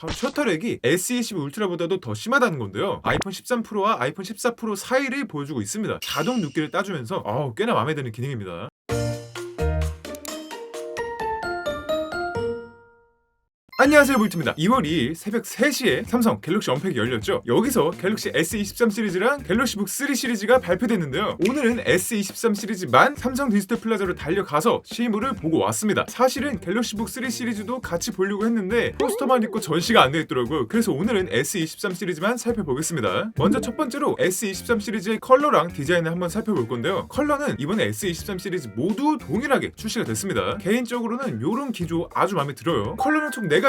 바로 셔터렉이 S22 울트라보다도 더 심하다는 건데요. 아이폰 13 프로와 아이폰 14 프로 사이를 보여주고 있습니다. 자동 눕기를 따주면서 꽤나 마음에 드는 기능입니다. 안녕하세요, 볼트입니다. 2월 2일 새벽 3시에 삼성 갤럭시 언팩이 열렸죠. 여기서 갤럭시 S23 시리즈랑 갤럭시 북 3 시리즈가 발표됐는데요. 오늘은 S23 시리즈만 삼성 디지털 플라자로 달려가서 실물을 보고 왔습니다. 사실은 갤럭시 북 3 시리즈도 같이 보려고 했는데 포스터만 있고 전시가 안 돼 있더라고요. 그래서 오늘은 S23 시리즈만 살펴보겠습니다. 먼저 첫 번째로 S23 시리즈의 컬러랑 디자인을 한번 살펴볼 건데요. 컬러는 이번에 S23 시리즈 모두 동일하게 출시가 됐습니다. 개인적으로는 이런 기조 아주 마음에 들어요. 컬러는 총 4가지입니다.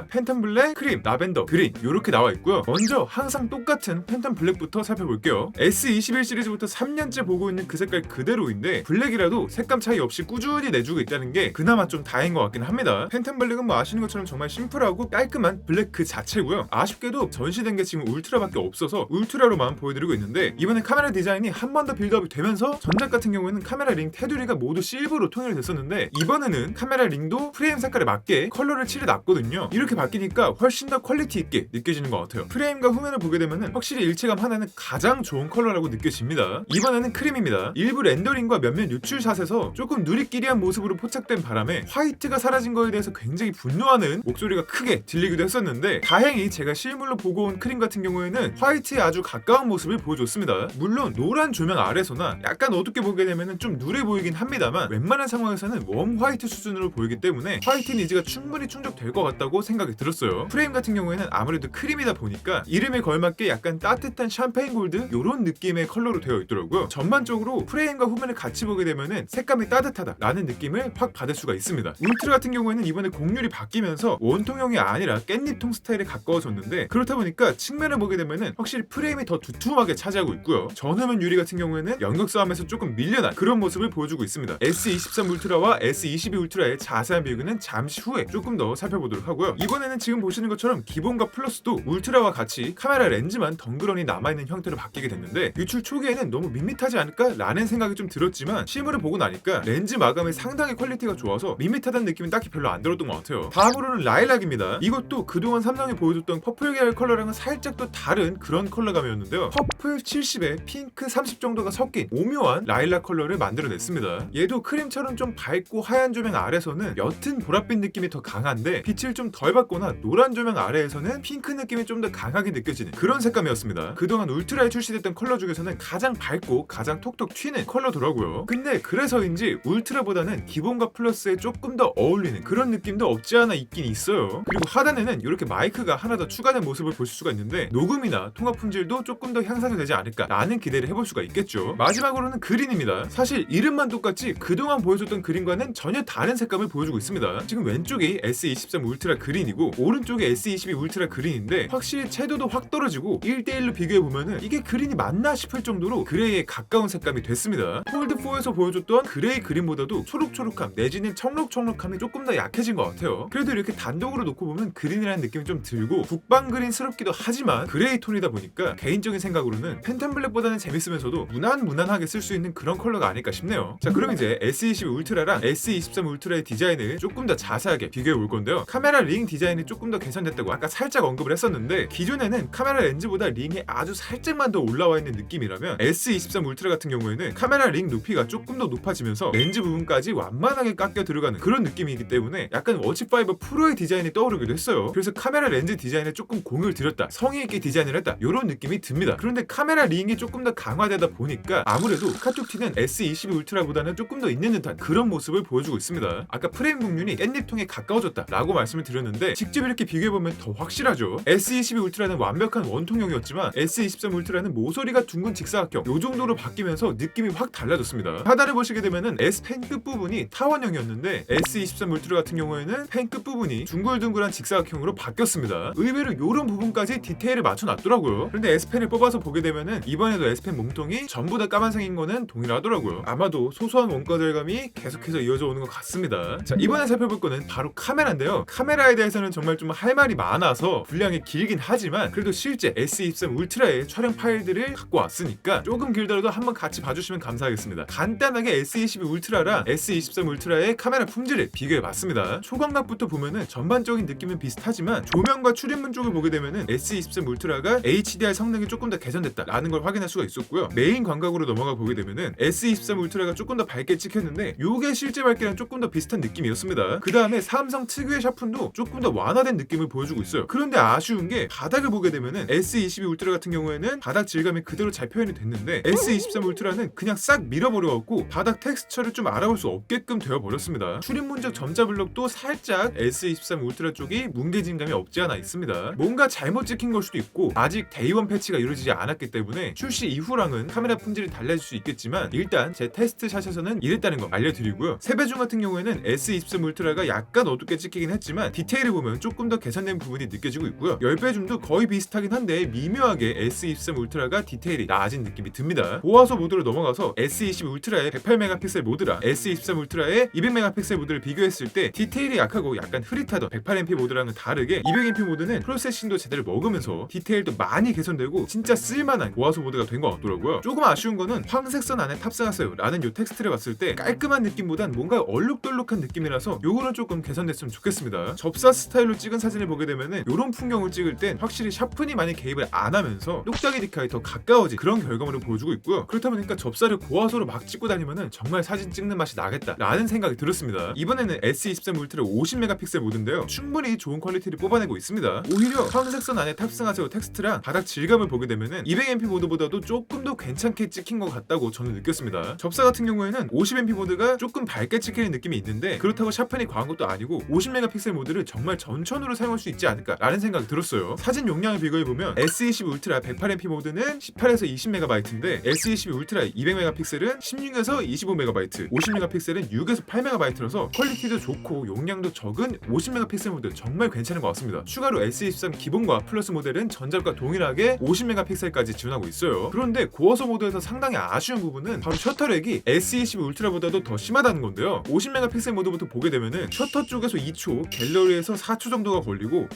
팬텀 블랙, 크림, 라벤더, 그린 이렇게 나와 있고요. 먼저 항상 똑같은 팬텀 블랙부터 살펴볼게요. S21 시리즈부터 3년째 보고 있는 그 색깔 그대로인데 블랙이라도 색감 차이 없이 꾸준히 내주고 있다는 게 그나마 좀 다행인 것 같긴 합니다. 팬텀 블랙은 뭐 아시는 것처럼 정말 심플하고 깔끔한 블랙 그 자체고요. 아쉽게도 전시된 게 지금 울트라밖에 없어서 울트라로만 보여드리고 있는데 이번에 카메라 디자인이 한 번 더 빌드업이 되면서 전작 같은 경우에는 카메라 링 테두리가 모두 실버로 통일이 됐었는데 이번에는 카메라 링도 프레임 색깔에 맞게 컬러를 칠해놨거든요. 이렇게 바뀌니까 훨씬 더 퀄리티 있게 느껴지는 것 같아요. 프레임과 후면을 보게 되면 확실히 일체감 하나는 가장 좋은 컬러라고 느껴집니다. 이번에는 크림입니다. 일부 렌더링과 몇몇 유출샷에서 조금 누리끼리한 모습으로 포착된 바람에 화이트가 사라진 거에 대해서 굉장히 분노하는 목소리가 크게 들리기도 했었는데 다행히 제가 실물로 보고 온 크림 같은 경우에는 화이트에 아주 가까운 모습을 보여줬습니다. 물론 노란 조명 아래서나 약간 어둡게 보게 되면 좀 누래 보이긴 합니다만 웬만한 상황에서는 웜 화이트 수준으로 보이기 때문에 화이트 니즈가 충분히 충족될 것 같다고 생각이 들었어요. 프레임 같은 경우에는 아무래도 크림이다 보니까 이름에 걸맞게 약간 따뜻한 샴페인 골드 이런 느낌의 컬러로 되어 있더라고요. 전반적으로 프레임과 후면을 같이 보게 되면은 색감이 따뜻하다 라는 느낌을 확 받을 수가 있습니다. 울트라 같은 경우에는 이번에 곡률이 바뀌면서 원통형이 아니라 깻잎통 스타일에 가까워졌는데 그렇다 보니까 측면을 보게 되면은 확실히 프레임이 더 두툼하게 차지하고 있고요. 전후면 유리 같은 경우에는 연극 싸움에서 조금 밀려난 그런 모습을 보여주고 있습니다. S23 울트라와 S22 울트라의 자세한 비교는 잠시 후에 조금 더 살펴보도록 하고요. 이번에는 지금 보시는 것처럼 기본과 플러스도 울트라와 같이 카메라 렌즈만 덩그러니 남아있는 형태로 바뀌게 됐는데 유출 초기에는 너무 밋밋하지 않을까? 라는 생각이 좀 들었지만 실물을 보고 나니까 렌즈 마감이 상당히 퀄리티가 좋아서 밋밋하다는 느낌은 딱히 별로 안 들었던 것 같아요. 다음으로는 라일락입니다. 이것도 그동안 삼성이 보여줬던 퍼플 계열 컬러랑은 살짝 또 다른 그런 컬러감이었는데요. 퍼플 70에 핑크 30 정도가 섞인 오묘한 라일락 컬러를 만들어냈습니다. 얘도 크림처럼 좀 밝고 하얀 조명 아래서는 옅은 보랏빛 느낌이 더 강한데 빛을 좀 덜 받거나 노란 조명 아래에서는 핑크 느낌이 좀 더 강하게 느껴지는 그런 색감이었습니다. 그동안 울트라에 출시됐던 컬러 중에서는 가장 밝고 가장 톡톡 튀는 컬러더라고요. 근데 그래서인지 울트라보다는 기본과 플러스에 조금 더 어울리는 그런 느낌도 없지 않아 있긴 있어요. 그리고 하단에는 이렇게 마이크가 하나 더 추가된 모습을 보실 수가 있는데 녹음이나 통화 품질도 조금 더 향상이 되지 않을까 라는 기대를 해볼 수가 있겠죠. 마지막으로는 그린입니다. 사실 이름만 똑같지 그동안 보여줬던 그린과는 전혀 다른 색감을 보여주고 있습니다. 지금 왼쪽이 S23 울트라 그린이고 오른쪽이 S22 울트라 그린인데 확실히 채도도 확 떨어지고 1대1로 비교해보면은 이게 그린이 맞나 싶을 정도로 그레이에 가까운 색감이 됐습니다. 폴드4에서 보여줬던 그레이 그린보다도 초록초록함 내지는 청록청록함이 조금 더 약해진 것 같아요. 그래도 이렇게 단독으로 놓고 보면 그린이라는 느낌이 좀 들고 국방 그린스럽기도 하지만 그레이 톤이다 보니까 개인적인 생각으로는 팬텀 블랙보다는 재밌으면서도 무난무난하게 쓸 수 있는 그런 컬러가 아닐까 싶네요. 자, 그럼 이제 S22 울트라랑 S23 울트라의 디자인을 조금 더 자세하게 비교해 볼 건데요. 카메라 링 디자인이 조금 더 개선됐다고 아까 살짝 언급을 했었는데 기존에는 카메라 렌즈보다 링이 아주 살짝만 더 올라와 있는 느낌이라면 S23 울트라 같은 경우에는 카메라 링 높이가 조금 더 높아지면서 렌즈 부분까지 완만하게 깎여 들어가는 그런 느낌이기 때문에 약간 워치5 프로의 디자인이 떠오르기도 했어요. 그래서 카메라 렌즈 디자인에 조금 공을 들였다, 성의 있게 디자인을 했다 이런 느낌이 듭니다. 그런데 카메라 링이 조금 더 강화되다 보니까 아무래도 카톡 튀는 S22 울트라보다는 조금 더 있는 듯한 그런 모습을 보여주고 있습니다. 아까 프레임 곡률이 깻잎통에 가까워졌다 라고 말씀을 드렸는데 직접 이렇게 비교해보면 더 확실하죠. S22 울트라는 완벽한 원통형이었지만 S23 울트라는 모서리가 둥근 직사각형 요 정도로 바뀌면서 느낌이 확 달라졌습니다. 하단을 보시게 되면은 S펜 끝부분이 타원형이었는데 S23 울트라 같은 경우에는 펜 끝부분이 둥글둥글한 직사각형으로 바뀌었습니다. 의외로 요런 부분까지 디테일을 맞춰놨더라고요. 그런데 S펜을 뽑아서 보게 되면은 이번에도 S펜 몸통이 전부 다 까만색인 거는 동일하더라고요. 아마도 소소한 원가 절감이 계속해서 이어져 오는 것 같습니다. 자, 이번에 살펴볼 거는 바로 카메라인데요. 카메라 카메라에 대해서는 정말 좀 할 말이 많아서 분량이 길긴 하지만 그래도 실제 S23 울트라의 촬영 파일들을 갖고 왔으니까 조금 길더라도 한번 같이 봐주시면 감사하겠습니다. 간단하게 S22 울트라랑 S23 울트라의 카메라 품질을 비교해봤습니다. 초광각부터 보면은 전반적인 느낌은 비슷하지만 조명과 출입문 쪽을 보게 되면은 S23 울트라가 HDR 성능이 조금 더 개선됐다라는 걸 확인할 수가 있었고요. 메인 광각으로 넘어가 보게 되면은 S23 울트라가 조금 더 밝게 찍혔는데 요게 실제 밝기랑 조금 더 비슷한 느낌이었습니다. 그 다음에 삼성 특유의 샤픈도 조금 더 완화된 느낌을 보여주고 있어요. 그런데 아쉬운 게 바닥을 보게 되면은 S22 울트라 같은 경우에는 바닥 질감이 그대로 잘 표현이 됐는데 S23 울트라는 그냥 싹 밀어버려갖고 바닥 텍스처를 좀 알아볼 수 없게끔 되어버렸습니다. 출입문적 점자 블럭도 살짝 S23 울트라 쪽이 뭉개진 감이 없지 않아 있습니다. 뭔가 잘못 찍힌 걸 수도 있고 아직 데이원 패치가 이루어지지 않았기 때문에 출시 이후랑은 카메라 품질이 달라질 수 있겠지만 일단 제 테스트 샷에서는 이랬다는 거 알려드리고요. 세배중 같은 경우에는 S23 울트라가 약간 어둡게 찍히긴 했지만 디테일을 보면 조금 더 개선된 부분이 느껴지고 있고요. 10배줌도 거의 비슷하긴 한데 미묘하게 S23 울트라가 디테일이 나아진 느낌이 듭니다. 보화소 모드로 넘어가서 S22 울트라의 108메가픽셀 모드랑 S23 울트라의 200메가픽셀 모드를 비교했을 때 디테일이 약하고 약간 흐릿하던 108MP 모드랑은 다르게 200MP 모드는 프로세싱도 제대로 먹으면서 디테일도 많이 개선되고 진짜 쓸만한 보화소 모드가 된 것 같더라고요. 조금 아쉬운 거는 황색선 안에 탑승하세요 라는 요 텍스트를 봤을 때 깔끔한 느낌보단 뭔가 얼룩덜룩한 느낌이라서 요거는 조금 개선됐으면 좋겠습니다. 접사 스타일로 찍은 사진을 보게 되면은 요런 풍경을 찍을 땐 확실히 샤픈이 많이 개입을 안 하면서 똑딱이 디카에 더 가까워진 그런 결과물을 보여주고 있고요. 그렇다 보니까 접사를 고화소로 막 찍고 다니면은 정말 사진 찍는 맛이 나겠다 라는 생각이 들었습니다. 이번에는 S23 울트라 50메가픽셀 모드인데요. 충분히 좋은 퀄리티를 뽑아내고 있습니다. 오히려 황색선 안에 탑승하세요 텍스트랑 바닥 질감을 보게 되면은 200MP 모드보다도 조금 더 괜찮게 찍힌 것 같다고 저는 느꼈습니다. 접사 같은 경우에는 50MP 모드가 조금 밝게 찍히는 느낌이 있는데 그렇다고 샤픈이 과한 것도 아니고 50메가픽셀 모드를 정말 전천후로 사용할 수 있지 않을까라는 생각이 들었어요. 사진 용량을 비교해보면 S22 울트라 108MP 모드는 18에서 20MB인데 S22 울트라 200메가픽셀은 16에서 25MB, 50메가픽셀은 6에서 8MB라서 퀄리티도 좋고 용량도 적은 50메가픽셀 모드 정말 괜찮은 것 같습니다. 추가로 S23 기본과 플러스 모델은 전작과 동일하게 50메가픽셀까지 지원하고 있어요. 그런데 고화소 모드에서 상당히 아쉬운 부분은 바로 셔터렉이 S22 울트라보다도 더 심하다는 건데요. 50메가픽셀 모드부터 보게 되면은 셔터 쪽에서 2초, 갤러리에서 4초 정도가 걸리고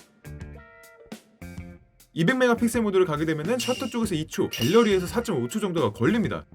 200메가픽셀 모드를 가게 되면은 셔터 쪽에서 2초, 갤러리에서 4.5초 정도가 걸립니다.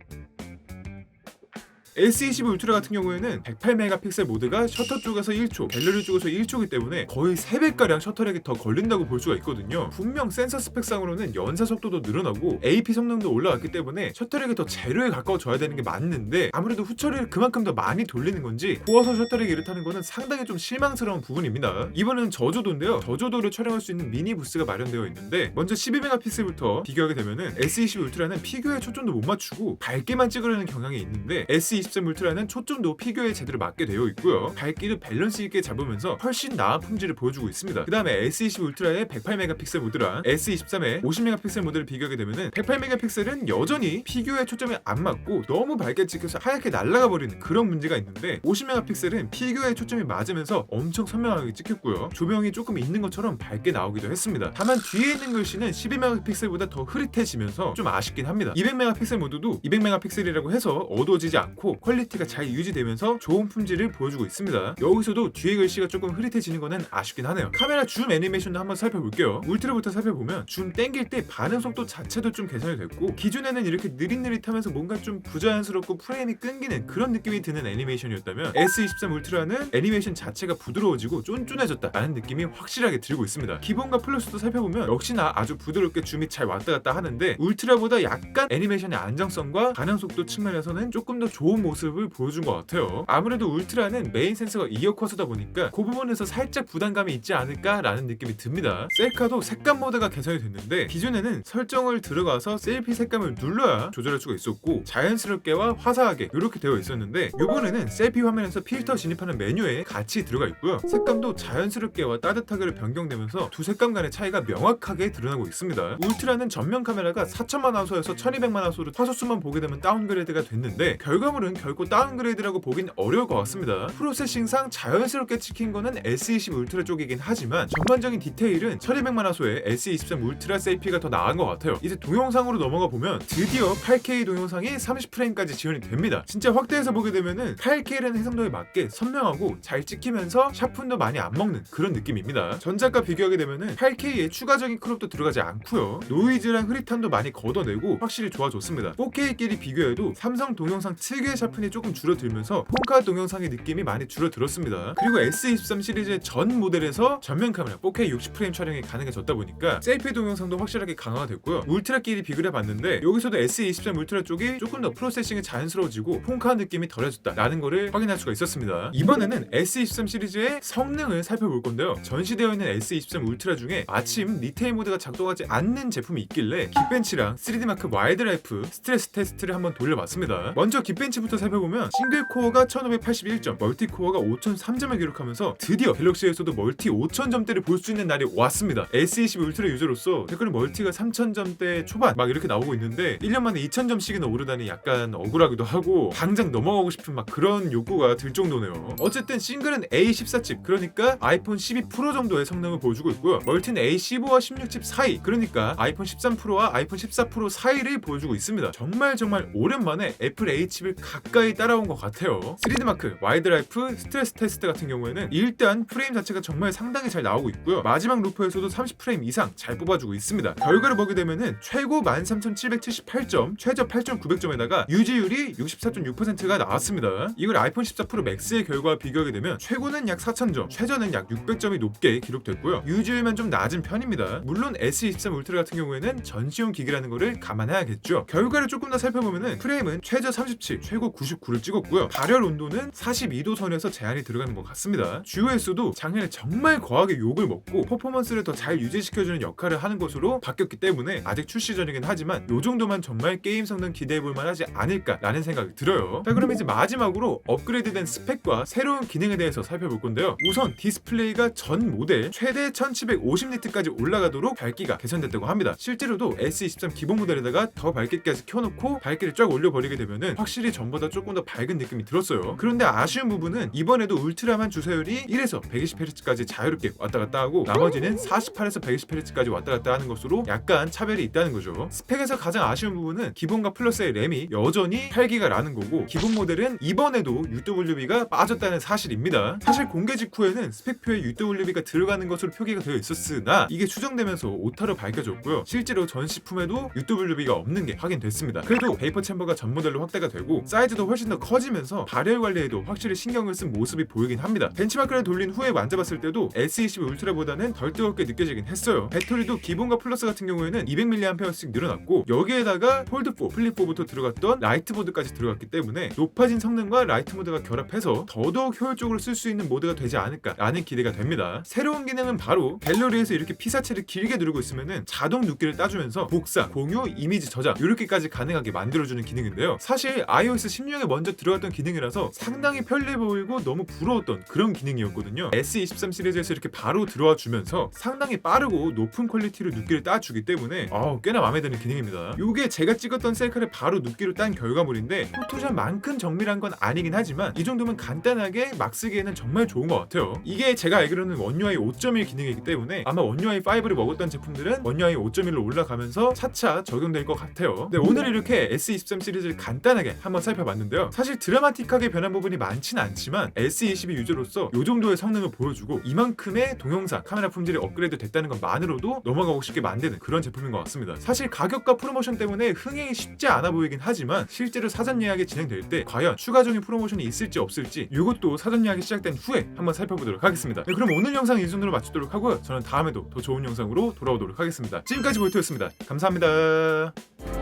S22 울트라 같은 경우에는 108메가픽셀 모드가 셔터 쪽에서 1초, 갤러리 쪽에서 1초이기 때문에 거의 3배가량 셔터렉이 더 걸린다고 볼 수가 있거든요. 분명 센서 스펙상으로는 연사 속도도 늘어나고 AP 성능도 올라갔기 때문에 셔터렉이 더 제로에 가까워져야 되는 게 맞는데 아무래도 후처리를 그만큼 더 많이 돌리는 건지 고화소 셔터렉이 이렇다는 거는 상당히 좀 실망스러운 부분입니다. 이번에는 저조도인데요. 저조도를 촬영할 수 있는 미니 부스가 마련되어 있는데 먼저 12메가픽셀부터 비교하게 되면은 S22 울트라는 피규어에 초점도 못 맞추고 밝게만 찍으려는 경향이 있는데 S23 울트라는 초점도 피규어에 제대로 맞게 되어 있고요. 밝기도 밸런스 있게 잡으면서 훨씬 나은 품질을 보여주고 있습니다. 그 다음에 S22 울트라의 108메가픽셀 모드랑 S23의 50메가픽셀 모드를 비교하게 되면은 108메가픽셀은 여전히 피규어에 초점이 안 맞고 너무 밝게 찍혀서 하얗게 날아가 버리는 그런 문제가 있는데 50메가픽셀은 피규어에 초점이 맞으면서 엄청 선명하게 찍혔고요. 조명이 조금 있는 것처럼 밝게 나오기도 했습니다. 다만 뒤에 있는 글씨는 12메가픽셀보다 더 흐릿해지면서 좀 아쉽긴 합니다. 200메가픽셀 모드도 200메가픽셀이라고 해서 어두워지지 않고 퀄리티가 잘 유지되면서 좋은 품질을 보여주고 있습니다. 여기서도 뒤에 글씨가 조금 흐릿해지는 거는 아쉽긴 하네요. 카메라 줌 애니메이션도 한번 살펴볼게요. 울트라부터 살펴보면 줌 땡길 때 반응 속도 자체도 좀 개선이 됐고 기존에는 이렇게 느릿느릿하면서 뭔가 좀 부자연스럽고 프레임이 끊기는 그런 느낌이 드는 애니메이션이었다면 S23 울트라는 애니메이션 자체가 부드러워지고 쫀쫀해졌다라는 느낌이 확실하게 들고 있습니다. 기본과 플러스도 살펴보면 역시나 아주 부드럽게 줌이 잘 왔다 갔다 하는데 울트라보다 약간 애니메이션의 안정성과 반응 속도 측면에서는 조금 더 좋은 모습을 보여준 것 같아요. 아무래도 울트라는 메인 센서가 이어커서다 보니까 그 부분에서 살짝 부담감이 있지 않을까라는 느낌이 듭니다. 셀카도 색감 모드가 개선이 됐는데 기존에는 설정을 들어가서 셀피 색감을 눌러야 조절할 수가 있었고 자연스럽게와 화사하게 이렇게 되어 있었는데 이번에는 셀피 화면에서 필터 진입하는 메뉴에 같이 들어가 있고요. 색감도 자연스럽게와 따뜻하게로 변경되면서 두 색감 간의 차이가 명확하게 드러나고 있습니다. 울트라는 전면 카메라가 4000만 화소에서 1200만 화소로 화소수만 보게 되면 다운그레이드가 됐는데 결과물은 이거는 결코 다운그레이드라고 보긴 어려울 것 같습니다. 프로세싱상 자연스럽게 찍힌 거는 S20 울트라 쪽이긴 하지만 전반적인 디테일은 1200만 화소의 S23 울트라 세이피가 더 나은 것 같아요. 이제 동영상으로 넘어가 보면 드디어 8K 동영상이 30프레임까지 지원이 됩니다. 진짜 확대해서 보게 되면은 8K라는 해상도에 맞게 선명하고 잘 찍히면서 샤픈도 많이 안 먹는 그런 느낌입니다. 전작과 비교하게 되면은 8K에 추가적인 크롭도 들어가지 않고요. 노이즈랑 흐릿함도 많이 걷어내고 확실히 좋아졌습니다. 4K끼리 비교해도 삼성 동영상 특유의 샤픈이 조금 줄어들면서 폰카 동영상의 느낌이 많이 줄어들었습니다. 그리고 S23 시리즈의 전 모델에서 전면 카메라 4K 60프레임 촬영이 가능해졌다 보니까 셀피 동영상도 확실하게 강화가 됐고요. 울트라끼리 비교를 해봤는데 여기서도 S23 울트라 쪽이 조금 더 프로세싱이 자연스러워지고 폰카 느낌이 덜해졌다라는 거를 확인할 수가 있었습니다. 이번에는 S23 시리즈의 성능을 살펴볼 건데요. 전시되어 있는 S23 울트라 중에 마침 리테일 모드가 작동하지 않는 제품이 있길래 긱벤치랑 3D마크 와일드라이프 스트레스 테스트를 한번 돌려봤습니다. 먼저 긱벤치부터 살펴보면 싱글코어가 1581점, 멀티코어가 5003점을 기록하면서 드디어 갤럭시에서도 멀티 5000점대를 볼 수 있는 날이 왔습니다. S20 울트라 유저로서 댓글은 멀티가 3000점대 초반 막 이렇게 나오고 있는데 1년 만에 2000점씩이나 오르다니 약간 억울하기도 하고 당장 넘어가고 싶은 막 그런 욕구가 들 정도네요. 어쨌든 싱글은 A14칩 그러니까 아이폰 12 프로 정도의 성능을 보여주고 있고요. 멀티는 A15와 16칩 사이 그러니까 아이폰 13 프로와 아이폰 14 프로 사이를 보여주고 있습니다. 정말 오랜만에 애플 A칩을 가까이 따라온 것 같아요. 3D마크, 와이드라이프, 스트레스 테스트 같은 경우에는 일단 프레임 자체가 정말 상당히 잘 나오고 있고요. 마지막 루프에서도 30프레임 이상 잘 뽑아주고 있습니다. 결과를 보게 되면은 최고 13778점, 최저 8900점에다가 유지율이 64.6%가 나왔습니다. 이걸 아이폰 14 프로 맥스의 결과와 비교하게 되면 최고는 약 4000점, 최저는 약 600점이 높게 기록됐고요. 유지율만 좀 낮은 편입니다. 물론 S23 울트라 같은 경우에는 전시용 기기라는 거를 감안해야겠죠. 결과를 조금 더 살펴보면은 프레임은 최저 37, 최고 99를 찍었고요. 발열 온도는 42도 선에서 제한이 들어가는 것 같습니다. GOS도 작년에 정말 거하게 욕을 먹고 퍼포먼스를 더 잘 유지시켜주는 역할을 하는 것으로 바뀌었기 때문에 아직 출시 전이긴 하지만 요 정도만 정말 게임 성능 기대해볼 만하지 않을까라는 생각이 들어요. 자, 그럼 이제 마지막으로 업그레이드된 스펙과 새로운 기능에 대해서 살펴볼 건데요. 우선 디스플레이가 전 모델 최대 1750니트까지 올라가도록 밝기가 개선됐다고 합니다. 실제로도 S23 기본 모델에다가 더 밝기까지 켜놓고 밝기를 쫙 올려버리게 되면은 확실히 전보다 조금 더 밝은 느낌이 들었어요. 그런데 아쉬운 부분은 이번에도 울트라만 주사율이 1에서 120Hz까지 자유롭게 왔다 갔다 하고 나머지는 48에서 120Hz까지 왔다 갔다 하는 것으로 약간 차별이 있다는 거죠. 스펙에서 가장 아쉬운 부분은 기본과 플러스의 램이 여전히 8기가라는 거고 기본 모델은 이번에도 UWB가 빠졌다는 사실입니다. 사실 공개 직후에는 스펙표에 UWB가 들어가는 것으로 표기가 되어 있었으나 이게 추정되면서 오타로 밝혀졌고요. 실제로 전 시품에도 UWB가 없는 게 확인됐습니다. 그래도 베이퍼 챔버가 전 모델로 확대가 되고 사이즈도 훨씬 더 커지면서 발열 관리에도 확실히 신경을 쓴 모습이 보이긴 합니다. 벤치마크를 돌린 후에 만져봤을 때도 S20 울트라보다는 덜 뜨겁게 느껴지긴 했어요. 배터리도 기본과 플러스 같은 경우에는 200mAh씩 늘어났고 여기에다가 폴드4, 플립4부터 들어갔던 라이트 모드까지 들어갔기 때문에 높아진 성능과 라이트 모드가 결합해서 더더욱 효율적으로 쓸 수 있는 모드가 되지 않을까라는 기대가 됩니다. 새로운 기능은 바로 갤러리에서 이렇게 피사체를 길게 누르고 있으면은 자동 눕기를 따주면서 복사, 공유, 이미지 저장 이렇게까지 가능하게 만들어주는 기능인데요. 사실 iOS 16에 먼저 들어갔던 기능이라서 상당히 편리해 보이고 너무 부러웠던 그런 기능이었거든요. S23 시리즈에서 이렇게 바로 들어와 주면서 상당히 빠르고 높은 퀄리티로 눕기를 따주기 때문에 꽤나 마음에 드는 기능입니다. 이게 제가 찍었던 셀카를 바로 눕기로 딴 결과물인데 포토샵만큼 정밀한 건 아니긴 하지만 이 정도면 간단하게 막 쓰기에는 정말 좋은 것 같아요. 이게 제가 알기로는 원UI 5.1 기능이기 때문에 아마 원UI 5를 먹었던 제품들은 원UI 5.1로 올라가면서 차차 적용될 것 같아요. 네, 오늘 이렇게 S23 시리즈를 간단하게 한번 살펴봤는데요. 사실 드라마틱하게 변한 부분이 많지는 않지만 S22 유저로서 이 정도의 성능을 보여주고 이만큼의 동영상 카메라 품질이 업그레이드 됐다는 것만으로도 넘어가고 싶게 만드는 그런 제품인 것 같습니다. 사실 가격과 프로모션 때문에 흥행이 쉽지 않아 보이긴 하지만 실제로 사전 예약이 진행될 때 과연 추가적인 프로모션이 있을지 없을지 이것도 사전 예약이 시작된 후에 한번 살펴보도록 하겠습니다. 네, 그럼 오늘 영상 이 정도로 마치도록 하고요. 저는 다음에도 더 좋은 영상으로 돌아오도록 하겠습니다. 지금까지 볼트였습니다. 감사합니다.